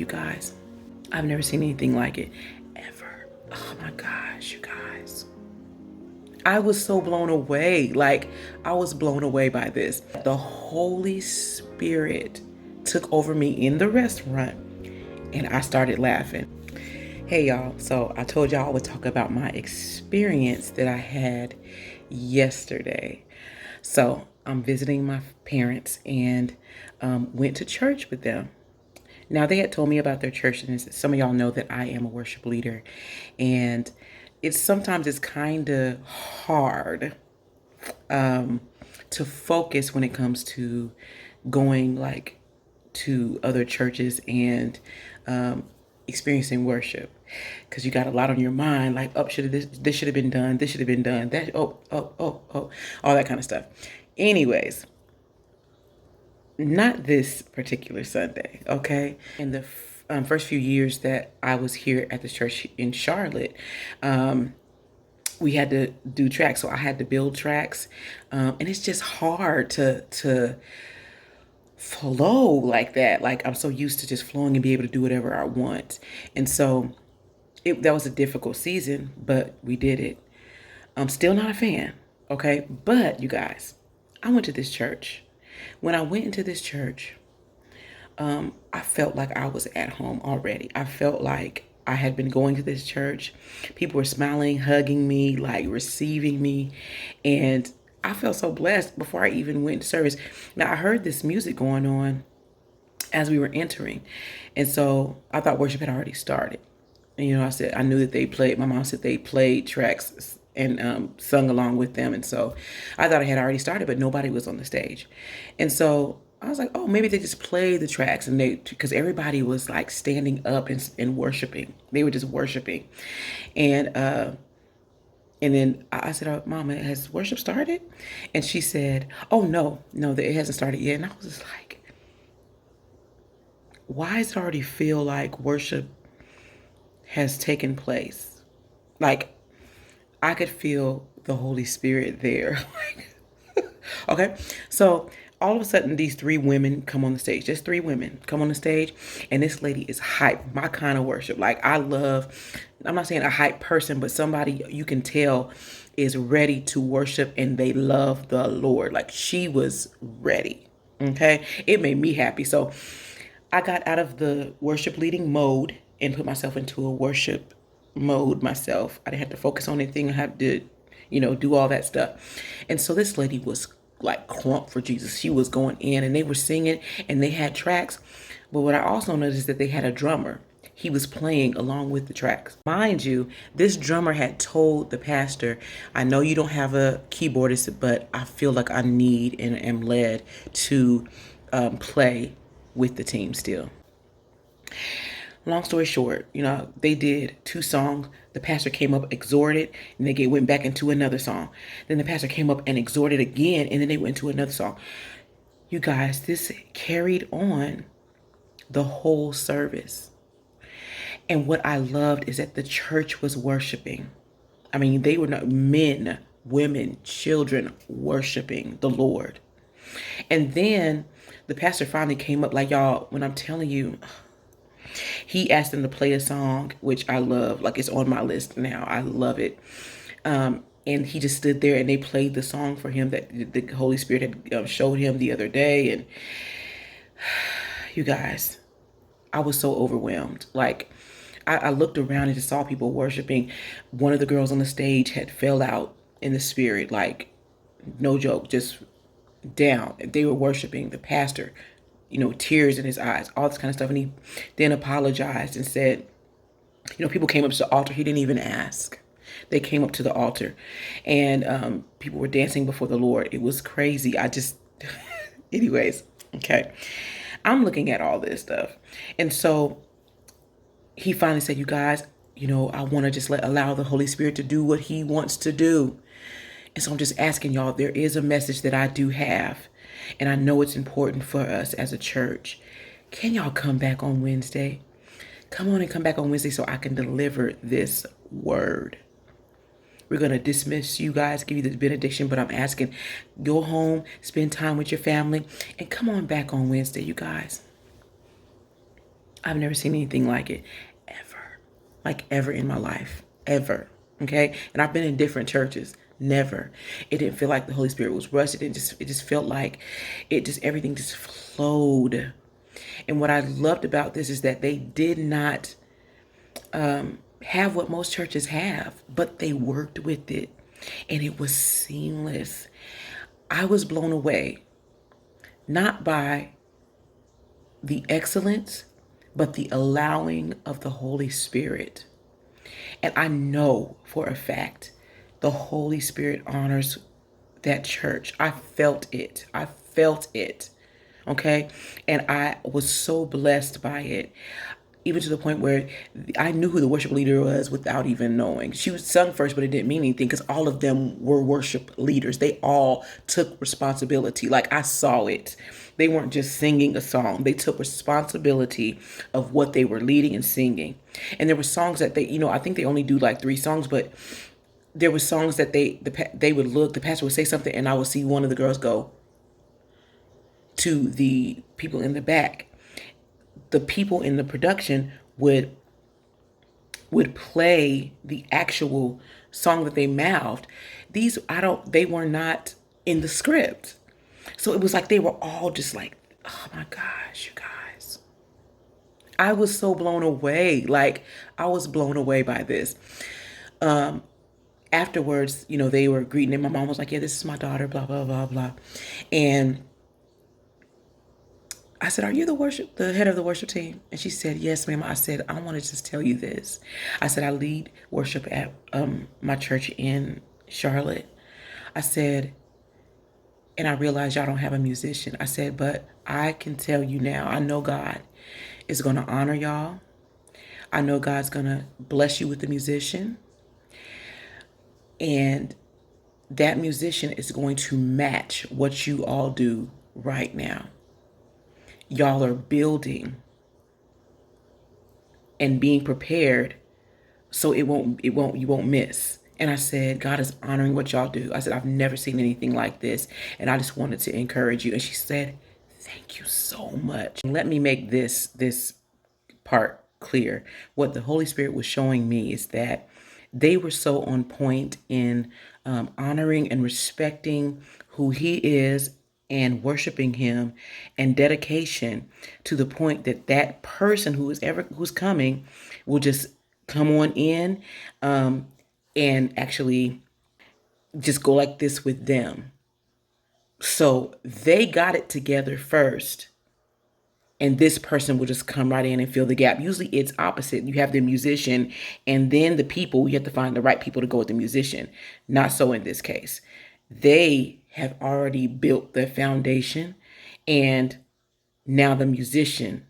guys. I've never seen anything like it ever. Oh my gosh, you guys. I was so blown away. Like, I was blown away by this. The Holy Spirit took over me in the restaurant and I started laughing. Hey y'all, so I told y'all I would talk about my experience that I had yesterday. So I'm visiting my parents and went to church with them. Now they had told me about their church, and some of y'all know that I am a worship leader, and it's kind of hard to focus when it comes to going like to other churches and experiencing worship, because you got a lot on your mind, like, oh, should this should have been done, this should have been done, that, all that kind of stuff. Anyways, not this particular Sunday, okay? In the first few years that I was here at the church in Charlotte, we had to do tracks, so I had to build tracks, and it's just hard to flow like that. Like, I'm so used to just flowing and be able to do whatever I want, and so that was a difficult season, but we did it. I'm still not a fan, okay? But you guys, I went to this church. When I went into this church, I felt like I was at home already. I felt like I had been going to this church. People were smiling, hugging me, like receiving me. And I felt so blessed before I even went to service. Now, I heard this music going on as we were entering. And so I thought worship had already started. And, I knew that they played, my mom said they played tracks and sung along with them. And so I thought it had already started, but nobody was on the stage. And so I was like, oh, maybe they just played the tracks, and because everybody was like standing up and worshiping. They were just worshiping. And then I said, oh, Mama, has worship started? And she said, oh, no, it hasn't started yet. And I was just like, why does it already feel like worship has taken place? Like, I could feel the Holy Spirit there. Okay, so all of a sudden, these three women come on the stage. Just three women come on the stage, and this lady is hype. My kind of worship. Like, I'm not saying a hype person, but somebody you can tell is ready to worship and they love the Lord. Like, she was ready. Okay, it made me happy. So I got out of the worship leading mode and put myself into a worship mode myself. I didn't have to focus on anything. I had to, do all that stuff. And so this lady was like crump for Jesus. She was going in, and they were singing and they had tracks. But what I also noticed is that they had a drummer. He was playing along with the tracks. Mind you, this drummer had told the pastor, I know you don't have a keyboardist, but I feel like I need and am led to play with the team still. Long story short, they did two songs. The pastor came up, exhorted, and they went back into another song. Then the pastor came up and exhorted again, and then they went to another song. You guys, this carried on the whole service. And what I loved is that the church was worshiping. I mean, they were not men, women, children worshiping the Lord. And then the pastor finally came up, like, y'all, when I'm telling you, he asked them to play a song, which I love. Like, it's on my list now. I love it. And he just stood there and they played the song for him that the Holy Spirit had showed him the other day. And you guys, I was so overwhelmed. Like, I looked around and just saw people worshiping. One of the girls on the stage had fell out in the spirit, like, no joke, just down. They were worshiping the pastor, tears in his eyes, all this kind of stuff. And he then apologized and said, people came up to the altar. He didn't even ask. They came up to the altar, and people were dancing before the Lord. It was crazy. Anyways, okay. I'm looking at all this stuff. And so he finally said, you guys, I want to just allow the Holy Spirit to do what he wants to do. And so I'm just asking y'all, there is a message that I do have, and I know it's important for us as a church. Can y'all come back on Wednesday? Come on and come back on Wednesday so I can deliver this word. We're going to dismiss you guys, give you the benediction, but I'm asking, go home, spend time with your family, and come on back on Wednesday, you guys. I've never seen anything like it ever, like ever in my life, ever. Okay. And I've been in different churches. Never. It didn't feel like the Holy Spirit was rushed. It just felt like everything just flowed. And what I loved about this is that they did not have what most churches have, but they worked with it and it was seamless. I was blown away, not by the excellence, but the allowing of the Holy Spirit. And I know for a fact the Holy Spirit honors that church. I felt it. I felt it. Okay. And I was so blessed by it, even to the point where I knew who the worship leader was without even knowing. She was sung first, but it didn't mean anything because all of them were worship leaders. They all took responsibility. Like I saw it. They weren't just singing a song. They took responsibility of what they were leading and singing. And there were songs that they, I think they only do like 3 songs, but there were songs that they would look, the pastor would say something and I would see one of the girls go to the people in the back. The people in the production would play the actual song that they mouthed. They were not in the script. So it was like they were all just like, oh my gosh, you guys. I was so blown away. Like I was blown away by this. Afterwards, they were greeting and my mom was like, yeah, this is my daughter, blah, blah, blah, blah. And I said, are you the head of the worship team? And she said, yes, ma'am. I said, I want to just tell you this. I said, I lead worship at my church in Charlotte. I said, and I realize y'all don't have a musician. I said, but I can tell you now, I know God is going to honor y'all. I know God's going to bless you with the musician. And that musician is going to match what you all do right now. Y'all are building and being prepared so you won't miss. And I said, God is honoring what y'all do. I said, I've never seen anything like this. And I just wanted to encourage you. And she said, thank you so much. Let me make this part clear. What the Holy Spirit was showing me is that they were so on point in honoring and respecting who he is and worshiping him and dedication to the point that that person who's coming will just come on in and actually just go like this with them. So they got it together first. And this person will just come right in and fill the gap. Usually it's opposite. You have the musician and then the people, you have to find the right people to go with the musician. Not so in this case. They have already built the foundation and now the musician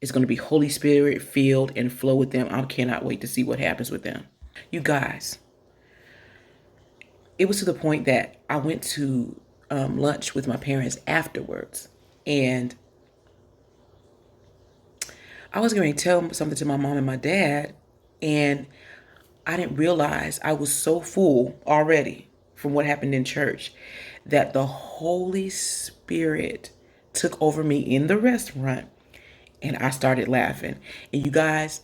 is going to be Holy Spirit filled and flow with them. I cannot wait to see what happens with them. You guys, it was to the point that I went to lunch with my parents afterwards and I was going to tell something to my mom and my dad, and I didn't realize I was so full already from what happened in church that the Holy Spirit took over me in the restaurant and I started laughing. And you guys,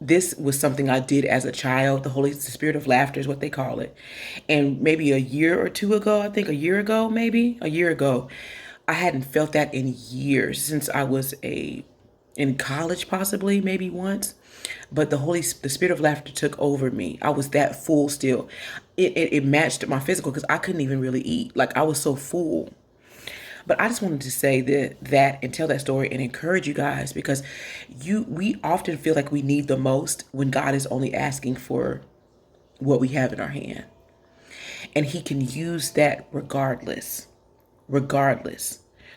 this was something I did as a child. The Spirit of laughter is what they call it. And maybe a year or two ago, I think a year ago, I hadn't felt that in years, since I was in college, possibly, maybe once. But the Spirit of laughter took over me. I was that full still. It matched my physical because I couldn't even really eat. Like I was so full. But I just wanted to say that and tell that story and encourage you guys, because we often feel like we need the most when God is only asking for what we have in our hand. And he can use that regardless.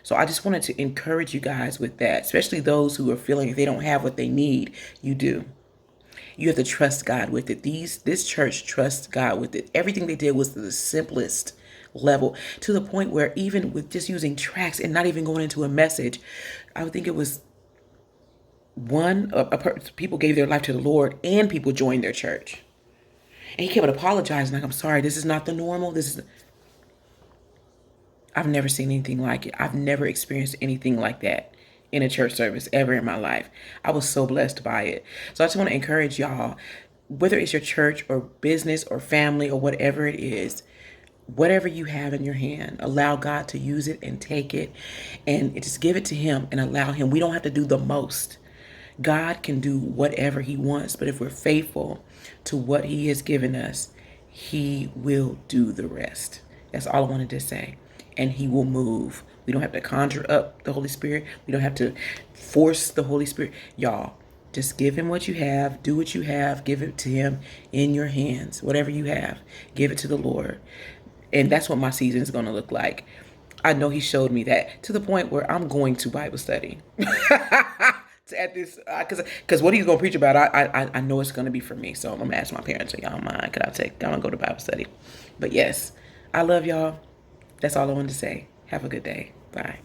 So I just wanted to encourage you guys with that, especially those who are feeling if they don't have what they need. You do. You have to trust God with it. This church trusts God with it. Everything they did was the simplest level, to the point where even with just using tracks and not even going into a message, I would think it was people gave their life to the Lord and people joined their church. And he kept apologizing, like, I'm sorry, this is not the normal. I've never seen anything like it. I've never experienced anything like that in a church service ever in my life. I was so blessed by it. So I just want to encourage y'all, whether it's your church or business or family or whatever it is, whatever you have in your hand, allow God to use it and take it and just give it to him and allow him. We don't have to do the most. God can do whatever he wants, but if we're faithful to what he has given us, he will do the rest. That's all I wanted to say. And he will move. We don't have to conjure up the Holy Spirit. We don't have to force the Holy Spirit. Y'all, just give him what you have. Do what you have. Give it to him in your hands. Whatever you have, give it to the Lord. And that's what my season is going to look like. I know he showed me that to the point where I'm going to Bible study. At this, because what he's gonna preach about, I know it's gonna be for me. So I'm gonna ask my parents, "Are y'all mind? Could I'm gonna go to Bible study?" But yes, I love y'all. That's all I wanted to say. Have a good day. Bye.